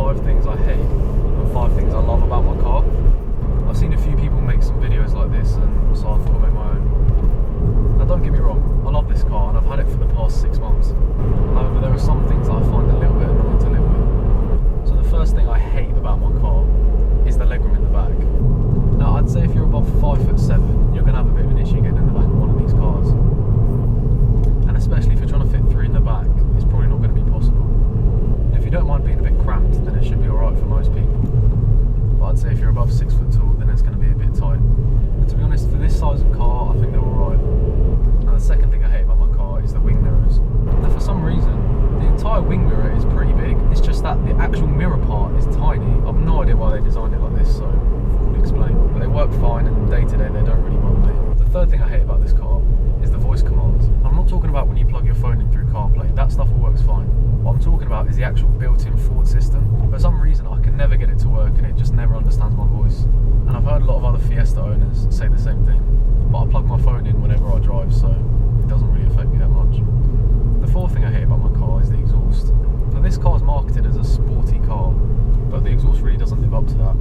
5 things I hate and 5 things I love about my car. I've seen a few people make some videos like this, and so I thought I'd make my own. Now don't get me wrong, I love this car and I've had it for the past 6 months. However, there are some things that I find a little bit annoying to live with. So the first thing I hate about my car is the legroom in the back. Now I'd say if you're above 5'7", you're going to have a bit of an issue getting in the back of one of these cars. And especially if you're trying to fit 3 in the back, it's probably not going to be possible. If you don't mind being a bit cramped, then it should be alright for most people. But I'd say if you're above 6 foot tall, then it's going to be a bit tight. But to be honest, for this size of car, I think they're alright. Now the second thing I hate about my car is the wing mirrors. Now for some reason, the entire wing mirror is pretty big. It's just that the actual mirror part is tiny. I've no idea why they designed it like this, so I'll explain. But they work fine, and day to day they don't really bother me. The third thing I hate about this car is the voice commands. I'm not talking about when you plug your phone in through CarPlay. That stuff all works fine. What I'm talking about is the actual built-in Ford system. For some reason, I can never get it to work, and it just never understands my voice. And I've heard a lot of other Fiesta owners say the same thing. But I plug my phone in whenever I drive, so it doesn't really affect me that much. The fourth thing I hate about my car is the exhaust. Now this car is marketed as a sporty car, but the exhaust really doesn't live up to that.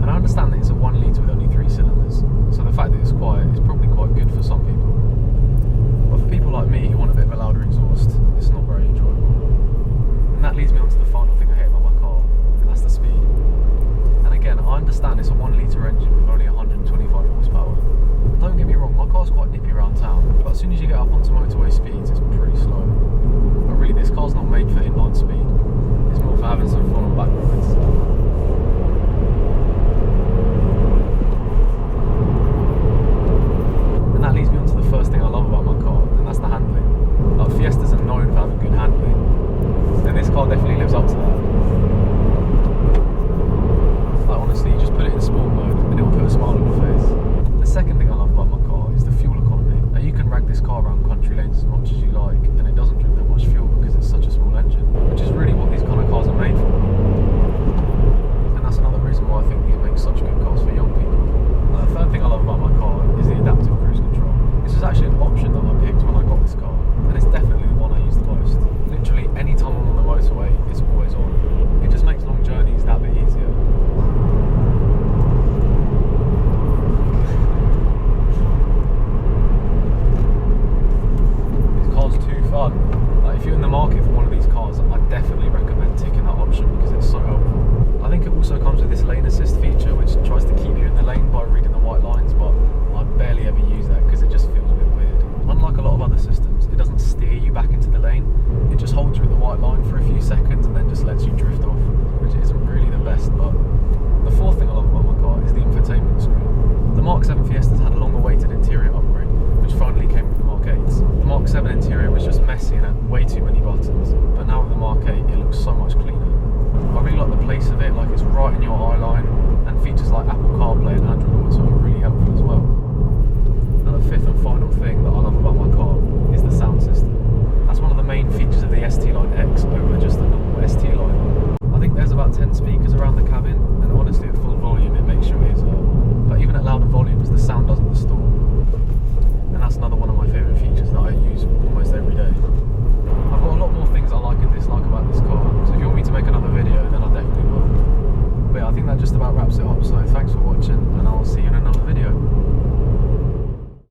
And I understand that it's a 1 litre with only 3 cylinders, so the fact that it's quiet is probably quite good for some people. But for people like me who want a bit of a louder exhaust, it's not very enjoyable. And that leads me on to the final thing I hate about my car, and that's the speed. And again, I understand it's a 1 litre engine with only 125 horsepower. Don't get me wrong, my car's quite nippy around town, but as soon as you get up onto motorway speeds, it's pretty slow. But really, this car's not made for inline speed. It's more for having some fun on back roads. And that leads me on to the first thing I love about my car, and that's the handling. Like, Fiestas are known for having good handling, and this car definitely lives up to that. Like, honestly, you just put it in sport mode, and it'll put a smile on your face. The second thing I love about my car is the fuel economy. Now you can rag this car around country lanes as much as you like, and it doesn't drink that much fuel because it's such a small engine, which is really what these kind of cars are made for. And that's another reason why I think these make such good cars for young people. Now the third thing I love about my car is the adaptive cruise control. This is actually an option that I picked when I got this car, and it's definitely the one I use the most. Literally any time I'm on the motorway, it's always on. It just makes long journeys that bit easier. Like, if you're in the market for one of these cars, I definitely recommend ticking that option because it's so helpful. I think it also comes with this lane assist feature, which tries to keep you in the lane by reading the white lines, but I barely ever use that because it just feels a bit weird. Unlike a lot of other systems, it doesn't steer you back into the lane. It just holds you at the white line for a few seconds and then just lets you drift off, which isn't really the best. But the fourth thing I love about my car is the infotainment screen. The Mark 7 Fiestas had a long-awaited interior upgrade, which finally came with the Mark 8s. The Mark 7 interior was just messy and had way too many buttons, but now with the Mark 8 it looks so much cleaner. I really like the place of it, like it's right in your eye line, and features like Apple CarPlay and Android Auto are really helpful as well. Now the fifth and final thing that I love about my car